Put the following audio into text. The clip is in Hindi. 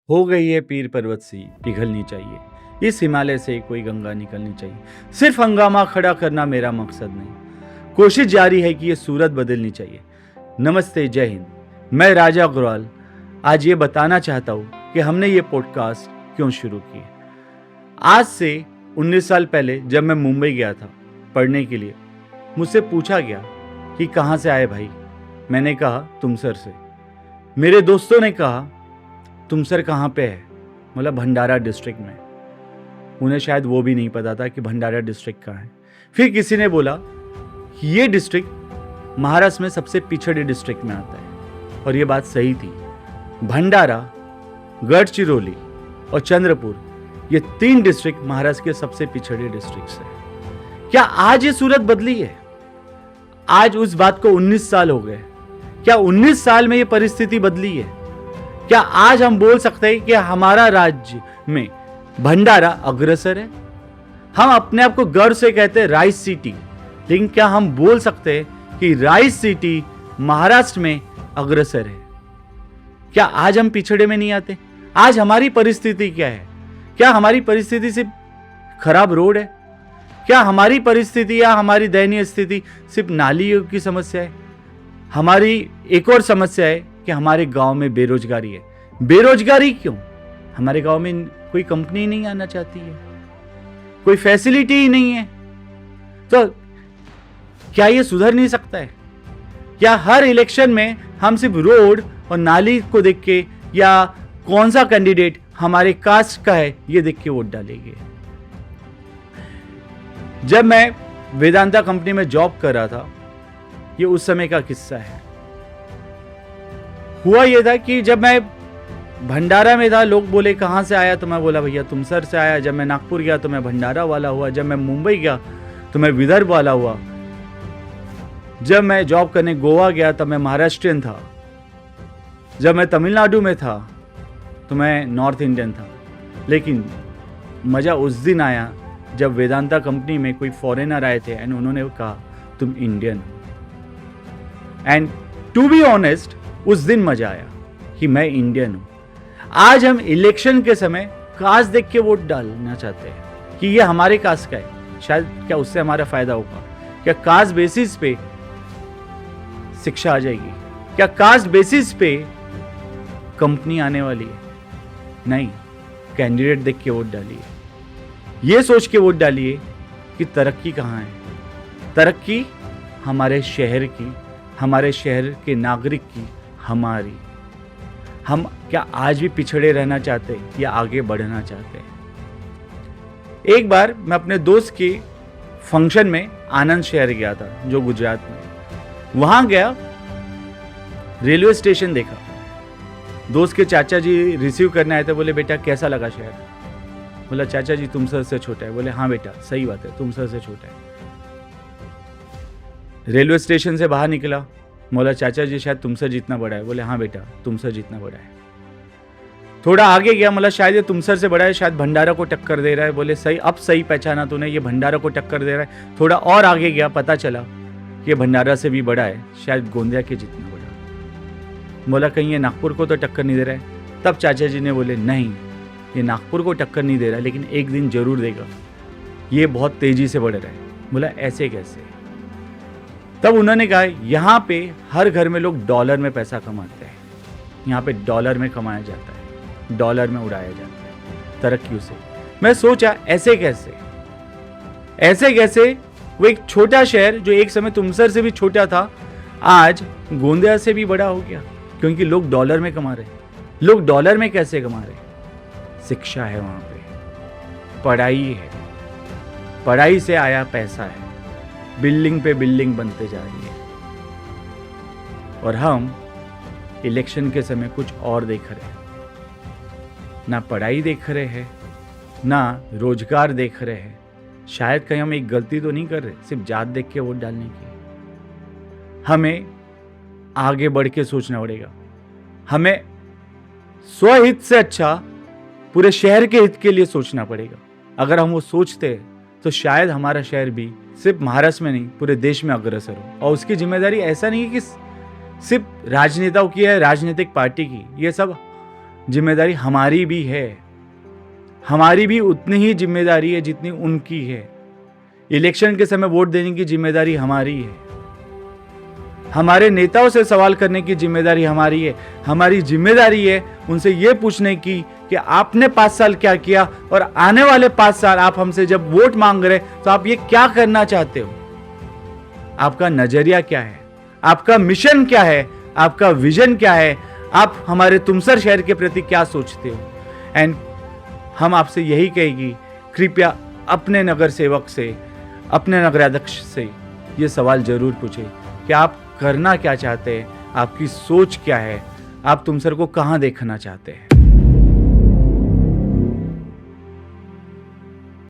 हो गई है पीर पर्वत सी पिघलनी चाहिए, इस हिमालय से कोई गंगा निकलनी चाहिए। सिर्फ हंगामा खड़ा करना मेरा मकसद नहीं, कोशिश जारी है कि ये सूरत बदलनी चाहिए। नमस्ते, जय हिंद। मैं राजा अग्रवाल आज ये बताना चाहता हूँ कि हमने ये पॉडकास्ट क्यों शुरू किए। आज से 19 साल पहले जब मैं मुंबई गया था पढ़ने के लिए, मुझसे पूछा गया कि कहाँ से आए भाई। मैंने कहा तुमसर से। मेरे दोस्तों ने कहा तुमसर कहाँ पे है? बोला भंडारा डिस्ट्रिक्ट में। उन्हें शायद वो भी नहीं पता था कि भंडारा डिस्ट्रिक्ट कहाँ है। फिर किसी ने बोला कि ये डिस्ट्रिक्ट महाराष्ट्र में सबसे पिछड़े डिस्ट्रिक्ट में आता है, और ये बात सही थी। भंडारा, गढ़चिरौली और चंद्रपुर, ये 3 डिस्ट्रिक्ट महाराष्ट्र के सबसे पिछड़े डिस्ट्रिक्ट्स हैं। क्या आज ये सूरत बदली है? आज उस बात को 19 साल हो गए। क्या 19 साल में ये परिस्थिति बदली है? क्या आज हम बोल सकते हैं कि हमारा राज्य में भंडारा अग्रसर है? हम अपने आप को गर्व से कहते हैं राइस सिटी, लेकिन क्या हम बोल सकते हैं कि राइस सिटी महाराष्ट्र में अग्रसर है? क्या आज हम पिछड़े में नहीं आते? आज हमारी परिस्थिति क्या है? क्या हमारी परिस्थिति सिर्फ खराब रोड है? क्या हमारी परिस्थिति या हमारी दयनीय स्थिति सिर्फ नालियों की समस्या है? हमारी एक और समस्या है कि हमारे गांव में बेरोजगारी है। बेरोजगारी क्यों? हमारे गांव में कोई कंपनी नहीं आना चाहती है, कोई फैसिलिटी ही नहीं है। तो क्या ये सुधर नहीं सकता है? क्या हर इलेक्शन में हम सिर्फ रोड और नाली को देख के या कौन सा कैंडिडेट हमारे कास्ट का है ये देख के वोट डालेंगे? जब मैं वेदांता कंपनी में जॉब कर रहा था, ये उस समय का किस्सा है। हुआ यह था कि जब मैं भंडारा में था, लोग बोले कहाँ से आया, तो मैं बोला भैया तुमसर से आया। जब मैं नागपुर गया तो मैं भंडारा वाला हुआ। जब मैं मुंबई गया तो मैं विदर्भ वाला हुआ। जब मैं जॉब करने गोवा गया तब मैं महाराष्ट्रियन था। जब मैं तमिलनाडु में था तो मैं नॉर्थ इंडियन था। लेकिन मज़ा उस दिन आया जब वेदांता कंपनी में कोई फॉरेनर आए थे एंड उन्होंने कहा तुम इंडियन हो। एंड टू बी ऑनेस्ट, उस दिन मजा आया कि मैं इंडियन हूं। आज हम इलेक्शन के समय कास्ट देख के वोट डालना चाहते हैं कि ये हमारे कास्ट का है। शायद क्या उससे हमारा फायदा होगा? क्या कास्ट बेसिस पे शिक्षा आ जाएगी? क्या कास्ट बेसिस पे कंपनी आने वाली है? नहीं, कैंडिडेट देख के वोट डालिए। ये सोच के वोट डालिए कि तरक्की कहाँ है। तरक्की हमारे शहर की, हमारे शहर के नागरिक की, हमारी। हम क्या आज भी पिछड़े रहना चाहते हैं या आगे बढ़ना चाहते हैं? एक बार मैं अपने दोस्त के फंक्शन में आनंद शहर गया था, जो गुजरात में। वहां गया, रेलवे स्टेशन देखा। दोस्त के चाचा जी रिसीव करने आए थे। बोले बेटा कैसा लगा शहर? बोला चाचा जी तुमसर से छोटा है। बोले हाँ बेटा सही बात है, तुमसर से छोटा है। रेलवे स्टेशन से बाहर निकला, बोला चाचा जी शायद तुमसर जितना बड़ा है। बोले हाँ बेटा तुमसर जितना बड़ा है। थोड़ा आगे गया, मतलब शायद ये तुमसर से बड़ा है, शायद भंडारा को टक्कर दे रहा है। बोले सही, अब सही पहचाना तूने, ये भंडारा को टक्कर दे रहा है। थोड़ा और आगे गया, पता चला ये भंडारा से भी बड़ा है, शायद गोंदिया के जितना बड़ा। बोला कहीं ये नागपुर को तो टक्कर नहीं दे रहा है? तब चाचा जी ने बोले नहीं, ये नागपुर को टक्कर नहीं दे रहा, लेकिन एक दिन जरूर देगा, ये बहुत तेजी से बढ़ रहा है। बोला ऐसे कैसे? तब उन्होंने कहा यहाँ पे हर घर में लोग डॉलर में पैसा कमाते हैं, यहाँ पे डॉलर में कमाया जाता है, डॉलर में उड़ाया जाता है तरक्की से। मैं सोचा ऐसे कैसे? ऐसे कैसे वो एक छोटा शहर जो एक समय तुमसर से भी छोटा था, आज गोंदिया से भी बड़ा हो गया, क्योंकि लोग डॉलर में कमा रहे। लोग डॉलर में कैसे कमा रहे? शिक्षा है वहां पे, पढ़ाई है, पढ़ाई से आया पैसा है, बिल्डिंग पे बिल्डिंग बनते जा रही है। और हम इलेक्शन के समय कुछ और देख रहे हैं। ना पढ़ाई देख रहे हैं, ना रोजगार देख रहे हैं। शायद कहीं हम एक गलती तो नहीं कर रहे सिर्फ जात देख के वोट डालने की। हमें आगे बढ़ के सोचना पड़ेगा। हमें स्वहित से अच्छा पूरे शहर के हित के लिए सोचना पड़ेगा। अगर हम वो सोचते हैं तो शायद हमारा शहर भी सिर्फ महाराष्ट्र में नहीं पूरे देश में अग्रसर हो। और उसकी जिम्मेदारी ऐसा नहीं है कि सिर्फ राजनेताओं की है, राजनीतिक पार्टी की। ये सब जिम्मेदारी हमारी भी है, हमारी भी उतनी ही जिम्मेदारी है जितनी उनकी है। इलेक्शन के समय वोट देने की जिम्मेदारी हमारी है, हमारे नेताओं से सवाल करने की जिम्मेदारी हमारी है। हमारी जिम्मेदारी है उनसे ये पूछने की कि आपने 5 साल क्या किया और आने वाले 5 साल आप हमसे जब वोट मांग रहे तो आप ये क्या करना चाहते हो, आपका नजरिया क्या है, आपका मिशन क्या है, आपका विजन क्या है, आप हमारे तुमसर शहर के प्रति क्या सोचते हो। एंड हम आपसे यही कहेगी, कृपया अपने नगर सेवक से, अपने नगराध्यक्ष से ये सवाल जरूर पूछे कि आप करना क्या चाहते हैं, आपकी सोच क्या है, आप तुमसर को कहाँ देखना चाहते हैं।